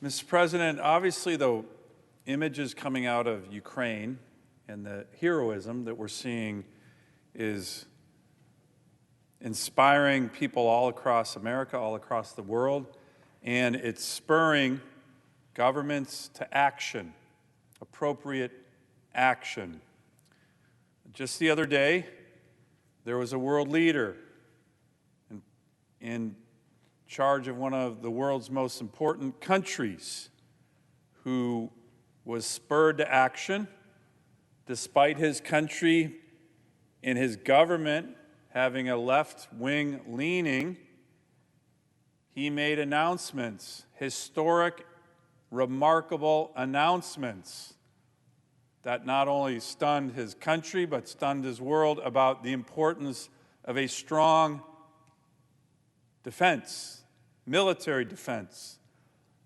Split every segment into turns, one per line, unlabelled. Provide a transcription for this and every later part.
Mr. President, obviously the images coming out of Ukraine and the heroism that we're seeing is inspiring people all across America, all across the world, and it's spurring governments to action, appropriate action. Just the other day, there was a world leader in charge of one of the world's most important countries who was spurred to action despite his country and his government having a left-wing leaning. He made announcements, historic, remarkable announcements that not only stunned his country but stunned his world about the importance of a strong defense, military defense,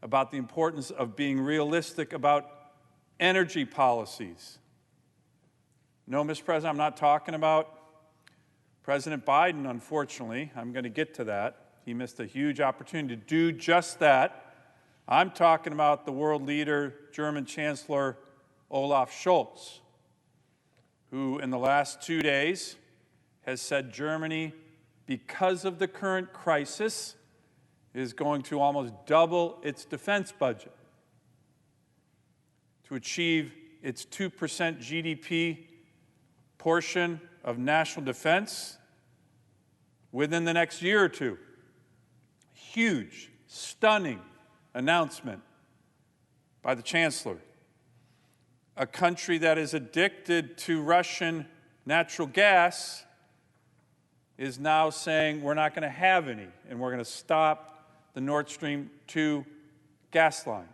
about the importance of being realistic about energy policies. No, Mr. President, I'm not talking about President Biden, unfortunately. I'm going to get to that. He missed a huge opportunity to do just that. I'm talking about the world leader, German Chancellor Olaf Scholz, who in the last 2 days has said Germany, because of the current crisis, is going to almost double its defense budget to achieve its 2% GDP portion of national defense within the next year or two. Huge, stunning announcement by the Chancellor. A country that is addicted to Russian natural gas is now saying we're not going to have any, and we're going to stop the Nord Stream 2 gas line.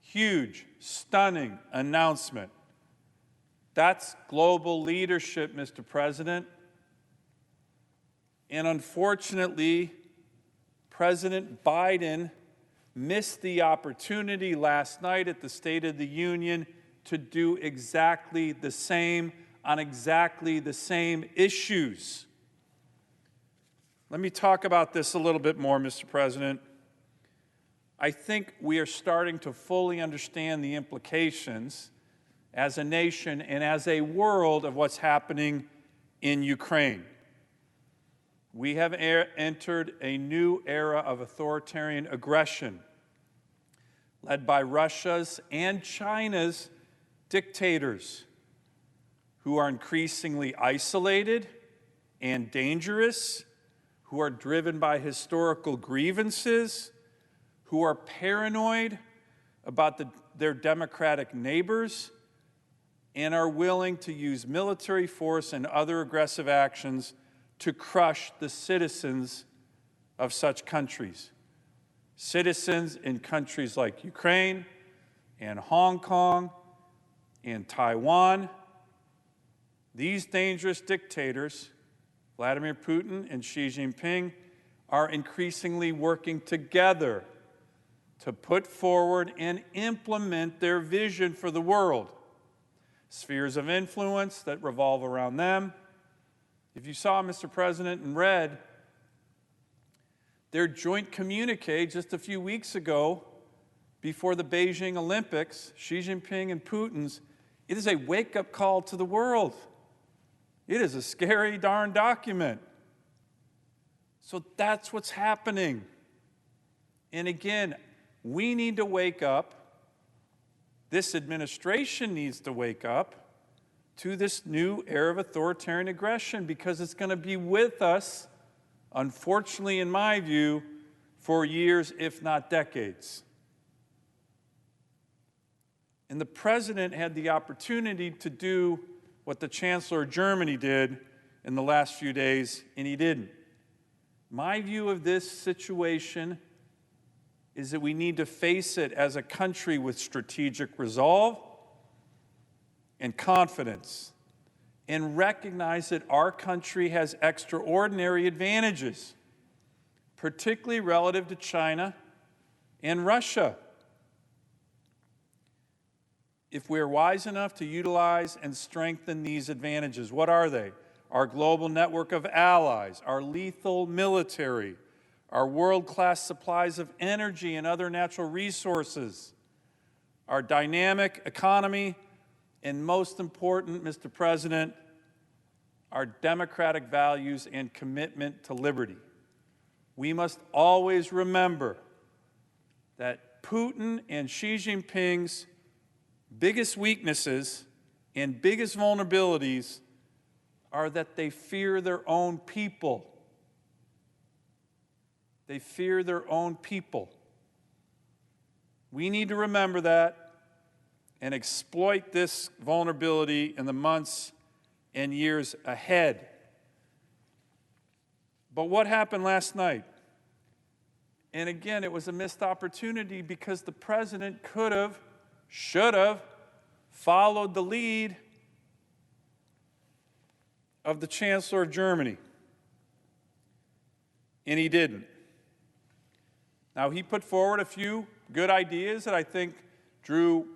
Huge, stunning announcement. That's global leadership, Mr. President. And unfortunately, President Biden missed the opportunity last night at the State of the Union to do exactly the same on exactly the same issues. Let me talk about this a little bit more, Mr. President. I think we are starting to fully understand the implications as a nation and as a world of what's happening in Ukraine. We have entered a new era of authoritarian aggression led by Russia's and China's dictators who are increasingly isolated and dangerous, who are driven by historical grievances, who are paranoid about their democratic neighbors, and are willing to use military force and other aggressive actions to crush the citizens of such countries. Citizens in countries like Ukraine and Hong Kong and Taiwan. These dangerous dictators, Vladimir Putin and Xi Jinping, are increasingly working together to put forward and implement their vision for the world. Spheres of influence that revolve around them. If you saw, Mr. President, and read their joint communique just a few weeks ago before the Beijing Olympics, Xi Jinping and Putin's, it is a wake-up call to the world. It is a scary darn document. So that's what's happening. And again, we need to wake up. This administration needs to wake up to this new era of authoritarian aggression because it's going to be with us, unfortunately, in my view, for years, if not decades. And the president had the opportunity to do what the Chancellor of Germany did in the last few days, and he didn't. My view of this situation is that we need to face it as a country with strategic resolve and confidence, and recognize that our country has extraordinary advantages, particularly relative to China and Russia. If we're wise enough to utilize and strengthen these advantages, what are they? Our global network of allies, our lethal military, our world-class supplies of energy and other natural resources, our dynamic economy, and most important, Mr. President, our democratic values and commitment to liberty. We must always remember that Putin and Xi Jinping's biggest weaknesses and biggest vulnerabilities are that they fear their own people. They fear their own people. We need to remember that and exploit this vulnerability in the months and years ahead. But what happened last night? And again, it was a missed opportunity because the president could have, should have, followed the lead of the Chancellor of Germany. And he didn't. Now, he put forward a few good ideas that I think drew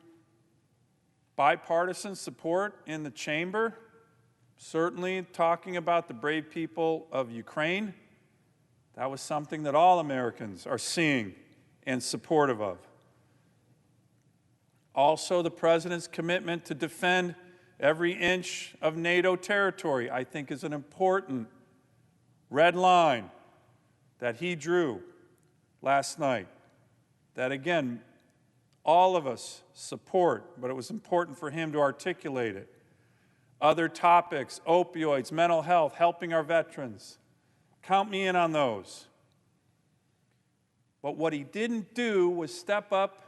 bipartisan support in the chamber. Certainly talking about the brave people of Ukraine. That was something that all Americans are seeing and supportive of. Also, the president's commitment to defend every inch of NATO territory, I think, is an important red line that he drew last night. That, again, all of us support, but it was important for him to articulate it. Other topics, opioids, mental health, helping our veterans. Count me in on those. But what he didn't do was step up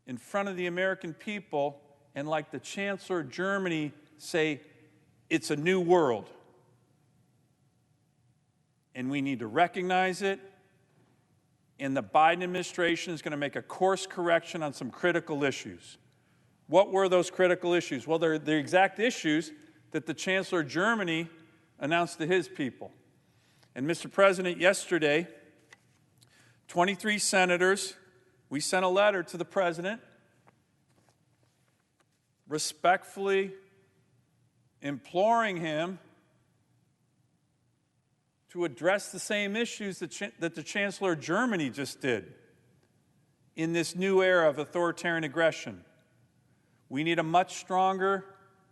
in front of the American people and, like the Chancellor of Germany, say, it's a new world. And we need to recognize it. And the Biden administration is going to make a course correction on some critical issues. What were those critical issues? Well, they're the exact issues that the Chancellor of Germany announced to his people. And Mr. President, yesterday, 23 senators, we sent a letter to the president respectfully imploring him to address the same issues that the Chancellor of Germany just did in this new era of authoritarian aggression. We need a much stronger,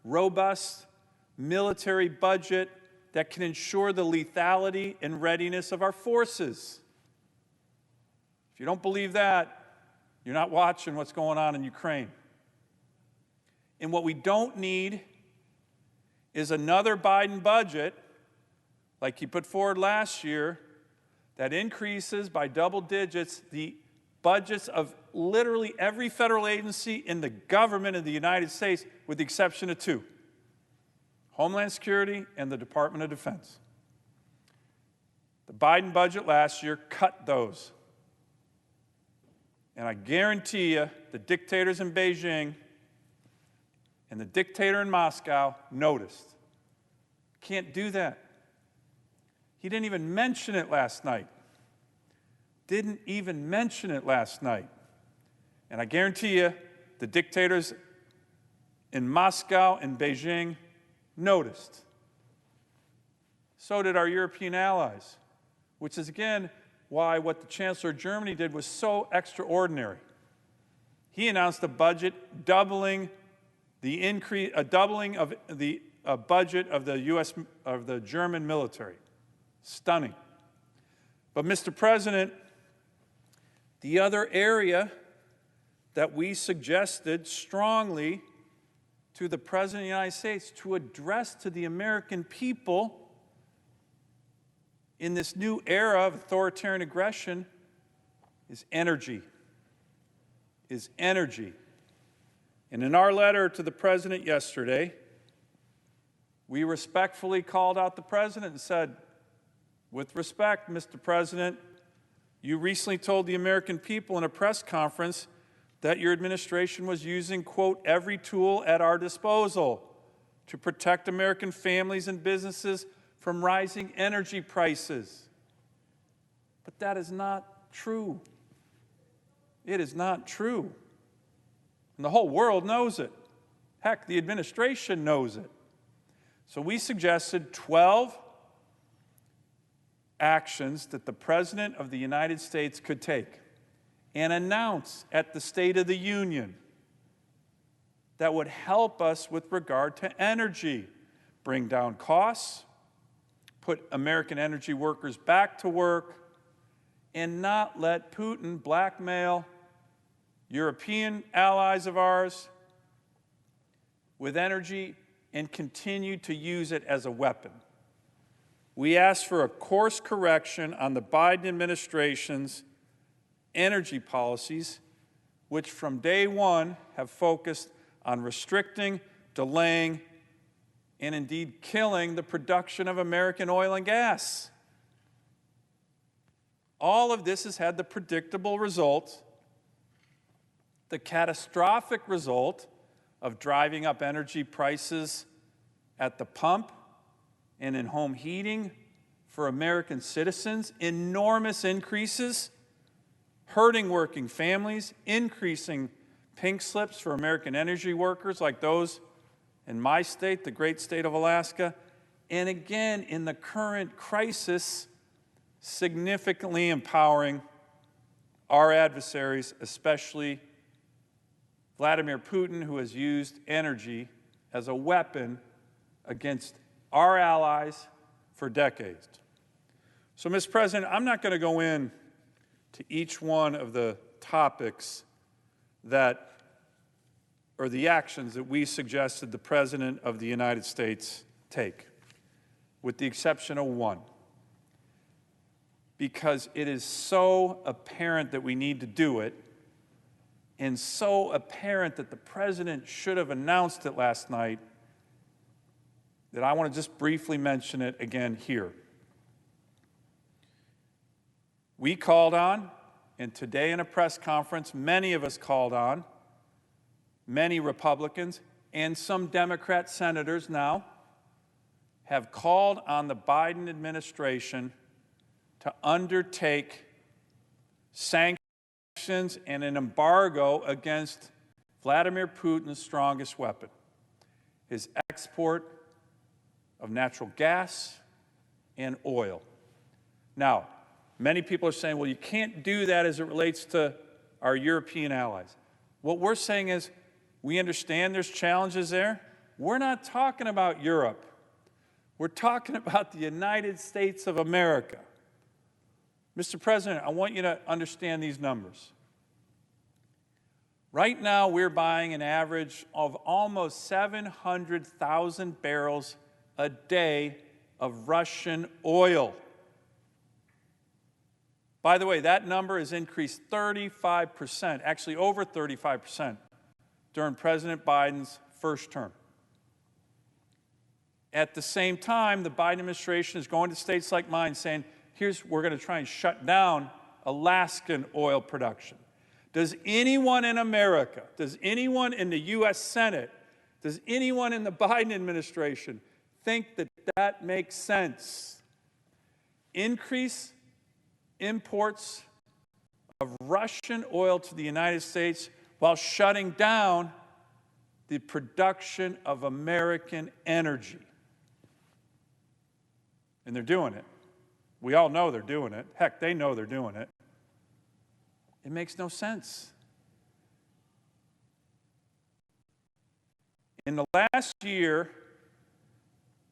robust military budget that can ensure the lethality and readiness of our forces. If you don't believe that, you're not watching what's going on in Ukraine. And what we don't need is another Biden budget, like he put forward last year, that increases by double digits the budgets of literally every federal agency in the government of the United States, with the exception of two: Homeland Security and the Department of Defense. The Biden budget last year cut those. And I guarantee you, the dictators in Beijing and the dictator in Moscow noticed. Can't do that. He didn't even mention it last night. Didn't even mention it last night. And I guarantee you, the dictators in Moscow and Beijing noticed. So did our European allies, which is, again, why what the Chancellor of Germany did was so extraordinary. He announced a budget doubling the increase, a doubling of the budget of the German military. Stunning. But Mr. President, the other area that we suggested strongly to the President of the United States to address to the American people in this new era of authoritarian aggression is energy. And in our letter to the President yesterday, we respectfully called out the President and said, with respect, Mr. President, you recently told the American people in a press conference that your administration was using, quote, every tool at our disposal to protect American families and businesses from rising energy prices. But that is not true. It is not true. And the whole world knows it. Heck, the administration knows it. So we suggested 12 actions that the President of the United States could take and announce at the State of the Union that would help us with regard to energy, bring down costs, put American energy workers back to work, and not let Putin blackmail European allies of ours with energy and continue to use it as a weapon. We asked for a course correction on the Biden administration's energy policies, which from day one have focused on restricting, delaying, and indeed killing the production of American oil and gas. All of this has had the predictable result, the catastrophic result of driving up energy prices at the pump and in home heating for American citizens, enormous increases, hurting working families, increasing pink slips for American energy workers like those in my state, the great state of Alaska, and again, in the current crisis, significantly empowering our adversaries, especially Vladimir Putin, who has used energy as a weapon against our allies for decades. So, Mr. President, I'm not going to go in to each one of the topics that or the actions that we suggested the President of the United States take, with the exception of one, because it is so apparent that we need to do it, and so apparent that the President should have announced it last night, that I want to just briefly mention it again here. We called on, and today in a press conference, many of us called on, many Republicans and some Democrat senators now have called on the Biden administration to undertake sanctions and an embargo against Vladimir Putin's strongest weapon, his export of natural gas and oil. Now, many people are saying, well, you can't do that as it relates to our European allies. What we're saying is, we understand there's challenges there. We're not talking about Europe. We're talking about the United States of America. Mr. President, I want you to understand these numbers. Right now, we're buying an average of almost 700,000 barrels a day of Russian oil. By the way, that number has increased 35%, actually over 35%, during President Biden's first term. At the same time, the Biden administration is going to states like mine saying, we're going to try and shut down Alaskan oil production. Does anyone in America, does anyone in the U.S. Senate, does anyone in the Biden administration think that that makes sense? Increase imports of Russian oil to the United States while shutting down the production of American energy. And they're doing it. We all know they're doing it. Heck, they know they're doing it. It makes no sense. In the last year,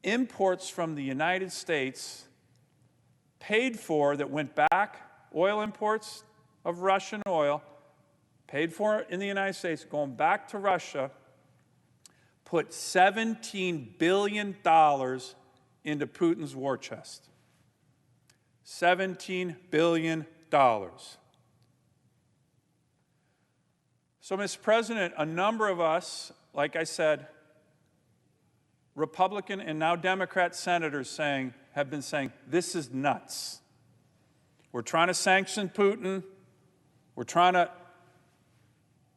imports from the United States paid for that went back, oil imports of Russian oil, paid for in the United States, going back to Russia, put $17 billion into Putin's war chest. $17 billion. So, Mr. President, a number of us, like I said, Republican and now Democrat senators have been saying, this is nuts. We're trying to sanction Putin. We're trying to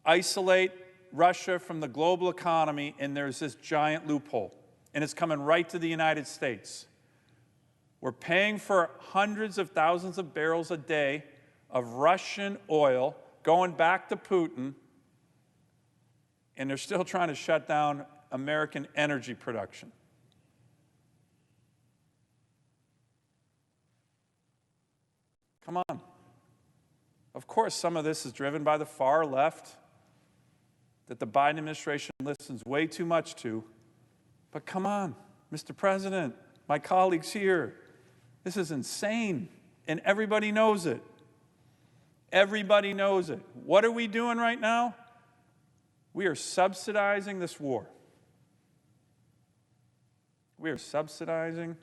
isolate Russia from the global economy, and there's this giant loophole, and it's coming right to the United States. We're paying for hundreds of thousands of barrels a day of Russian oil going back to Putin, and they're still trying to shut down American energy production. Come on. Of course, some of this is driven by the far left that the Biden administration listens way too much to. But come on, Mr. President, my colleagues here, this is insane, and everybody knows it. Everybody knows it. What are we doing right now? We are subsidizing this war. We are subsidizing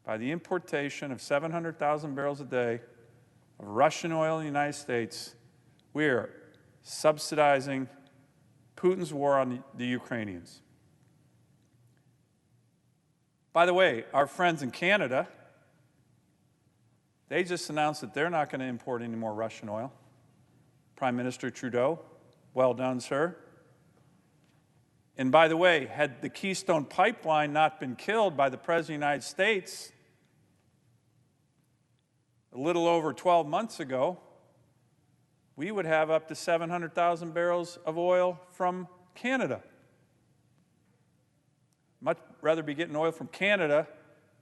by the importation of 700,000 barrels a day of Russian oil in the United States. We are subsidizing Putin's war on the Ukrainians. By the way, our friends in Canada, they just announced that they're not going to import any more Russian oil. Prime Minister Trudeau, well done, sir. And by the way, had the Keystone Pipeline not been killed by the President of the United States a little over 12 months ago, we would have up to 700,000 barrels of oil from Canada. Much rather be getting oil from Canada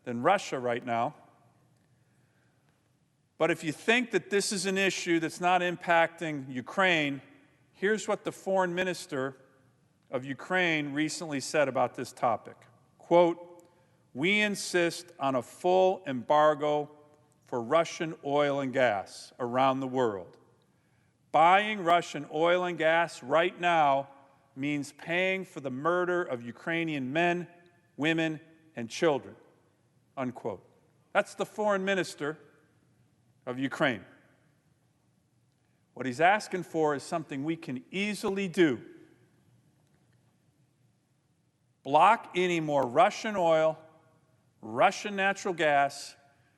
than Russia right now. But if you think that this is an issue that's not impacting Ukraine, here's what the foreign minister of Ukraine recently said about this topic. Quote, "We insist on a full embargo for Russian oil and gas around the world. Buying Russian oil and gas right now means paying for the murder of Ukrainian men, women, and children," unquote. That's the foreign minister of Ukraine. What he's asking for is something we can easily do. Block any more Russian oil, Russian natural gas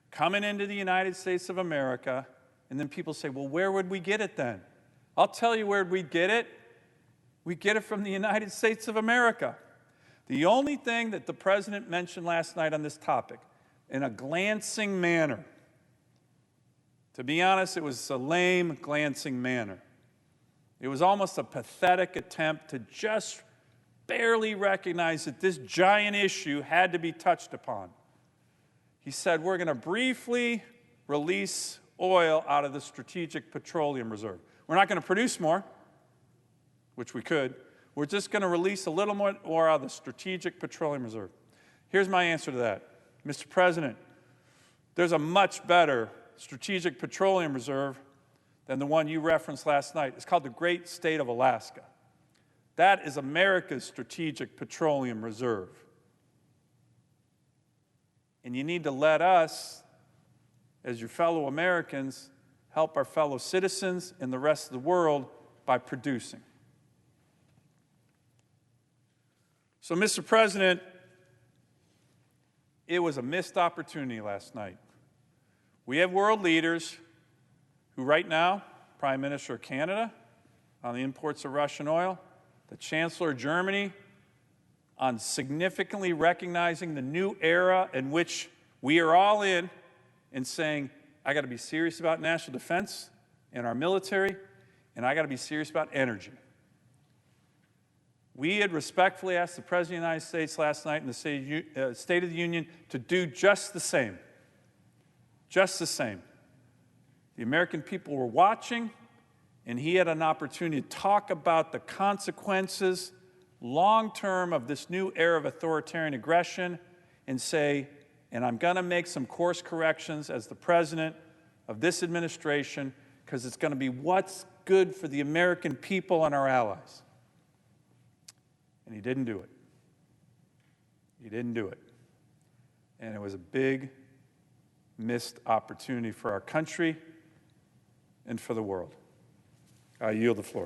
coming into the United States of America, and then people say, well, where would we get it then? I'll tell you where we'd get it. We get it from the United States of America. The only thing that the president mentioned last night on this topic, in a glancing manner, to be honest, it was a lame, glancing manner. It was almost a pathetic attempt to just barely recognize that this giant issue had to be touched upon. He said, we're going to briefly release oil out of the Strategic Petroleum Reserve. We're not going to produce more, which we could. We're just going to release a little more out of the Strategic Petroleum Reserve. Here's my answer to that. Mr. President, there's a much better Strategic Petroleum Reserve than the one you referenced last night. It's called the Great State of Alaska. That is America's Strategic Petroleum Reserve. And you need to let us, as your fellow Americans, help our fellow citizens and the rest of the world by producing. So, Mr. President, it was a missed opportunity last night. We have world leaders who right now, Prime Minister of Canada on the imports of Russian oil, the Chancellor of Germany on significantly recognizing the new era in which we are all in and saying, I got to be serious about national defense and our military, and I got to be serious about energy. We had respectfully asked the President of the United States last night in the State of the Union to do just the same. Just the same. The American people were watching, and he had an opportunity to talk about the consequences long-term of this new era of authoritarian aggression and say, and I'm going to make some course corrections as the president of this administration because it's going to be what's good for the American people and our allies. And he didn't do it. He didn't do it. And it was a big missed opportunity for our country and for the world. I yield the floor.